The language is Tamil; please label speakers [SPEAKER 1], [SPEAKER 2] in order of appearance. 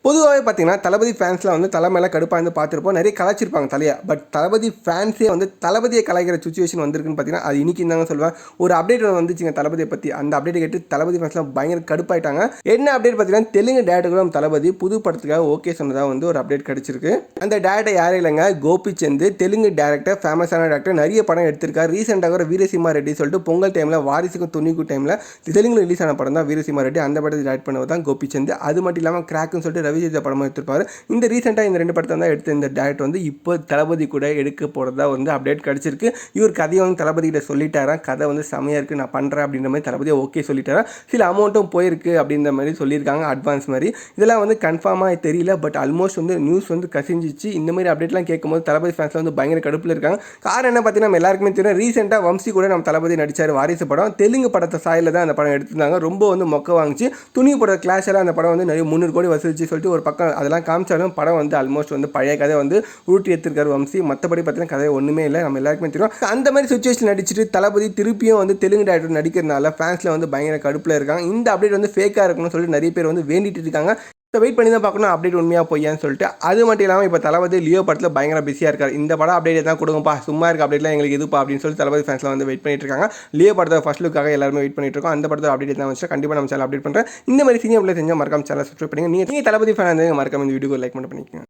[SPEAKER 1] பொதுவாகவே பார்த்தீங்கன்னா தளபதி ஃபேன்ஸில் வந்து தலை மேலே கடுப்பாக வந்து பார்த்துருப்போம், நிறைய கலாச்சிருப்பாங்க தலையை. பட் தளபதி ஃபேன்ஸே வந்து தளபதியை கலாய்க்கிற சுச்சுவேஷன் வந்திருக்குன்னு பார்த்தீங்கன்னா அது இன்னைக்கு இருந்தாங்க சொல்லுவேன். ஒரு அப்டேட் வந்துச்சுங்க தளபதியை பற்றி. அந்த அப்டேட் கேட்டு தளபதி ஃபேன்ஸ்லாம் பயங்கர கடுப்பாயிட்டாங்க. என்ன அப்டேட் பார்த்தீங்கன்னா தெலுங்கு டேரக்டரும் தளபதி புது படத்துக்காக ஓகே சொன்னதாக வந்து ஒரு அப்டேட் கிடச்சிருக்கு. அந்த டேரக்டர் யாரும் இல்லைங்க, கோபிச்சந்த். தெலுங்கு டேரக்டர், ஃபேமஸான டேரக்டர், நிறைய படம் எடுத்திருக்காரு. ரீசெண்டாக ஒரு வீரசிம்மா ரெட்டி சொல்லிட்டு பொங்கல் டைமில் வாரிசுக்கும் துணிக்கு டைமில் தெலுங்கு ரிலீஸ் ஆன படம் தான் வீரசிம்மா ரெட்டி. அந்த படத்தை டேரக்ட் பண்ணவர் தான் கோபிச்சந்த். அது மட்டும் இல்லாமல் கிராக்குன்னு சொல்லிட்டு ரவிஜேஜா படமாக எடுத்திருப்பாரு. இந்த ரீசெண்டாக இந்த 2 படத்தை தான் எடுத்த இந்த டேரக்டர் வந்து இப்போ தளபதி கூட எடுக்க போகிறதா வந்து அப்டேட் கிடச்சிருக்கு. இவர் கதையை வந்து தளபதி கிட்ட சொல்லிட்டாராம். கதை வந்து செமையாக இருக்குது, நான் பண்ணுறேன் அப்படின்ற மாதிரி தளபதியை ஓகே சொல்லிட்டாராம். சில அமௌண்ட்டும் போயிருக்கு அப்படின்ற மாதிரி சொல்லியிருக்காங்க, அட்வான்ஸ் மாதிரி. இதெல்லாம் வந்து கன்ஃபார்மாக தெரியல. பட் ஆல்மோஸ்ட் வந்து நியூஸ் வந்து கசிஞ்சிச்சு. இந்த மாதிரி அப்டேட்லாம் கேட்கும்போது தளபதி ஃபேன்ஸ்லாம் வந்து பயங்கர கடுப்பில் இருக்காங்க. காரணம் என்ன பார்த்தீங்கன்னா நம்ம எல்லாருக்குமே தெரியும், ரீசெண்டாக வம்சி கூட நம்ம தளபதி நடித்தார் வாரிசு படம். தெலுங்கு படத்தை சாயலில் தான் அந்த படம் எடுத்திருந்தாங்க. ரொம்ப வந்து மொக்க வாங்கிச்சு. துணி பட கிளாஷ் எல்லாம் அந்த படம் வந்து நிறைய 300 கோடி வசூலிச்சு சொல்லிட்டு ஒரு பக்கம் அதெல்லாம் காமிச்சாலும் படம் வந்து ஆல்மோஸ்ட் வந்து பழைய கதை வந்து ஊட்டி எடுத்திருக்காரு வம்சி. மற்றபடி பார்த்தீங்கன்னா கதை ஒன்றுமே இல்லை, நம்ம எல்லாருக்குமே தெரியும். அந்த மாதிரி சுச்சுவேஷன் நடிச்சுட்டு தளபதி திருப்பியும் வந்து தெலுங்கு டேரக்டர் நடிக்கிறதுனால ஃபேன்ஸில் வந்து பயங்கர கடுப்பில் இருக்காங்க. இந்த அப்டேட் வந்து ஃபேக்காக இருக்கணும்னு சொல்லிட்டு நிறைய பேர் வந்து வேண்டிட்டு இருக்காங்க. வெயிட் பண்ணி தான் பார்க்கணும் அப்டேட் உண்மையாக பொய்யான்னு சொல்லிட்டு. அது மட்டும் இல்லாமல் இப்போ தளபதி லியோ படத்தில் பயங்கர பிஸியாக இருக்கார். இந்த படம் அப்டேட் தான் கொடுங்கப்பா, சும்மா இருக்க அப்டேட்லாம் எங்களுக்கு எதுப்பா அப்படின்னு சொல்லி தளபதி ஃபேன்ஸ்லாம் வந்து வெயிட் பண்ணிட்டு இருக்காங்க. லியோ படத்தை ஃபர்ஸ்ட் லுக்காக எல்லாருமே வெயிட் பண்ணிட்டு இருக்கோம். அந்த படத்தை அப்டேட் தான் வச்சு கண்டிப்பாக நம்ம சேனல் அப்டேட் பண்ணுறேன். இந்த மாதிரி சீனியர் செஞ்சால் மறக்காம சேனல் சப்ஸ்கிரைப் பண்ணுங்க. நீங்கள் தளபதி ஃபேன் மறக்காம இந்த வீடியோ லைக் பண்ணிக்கோங்க.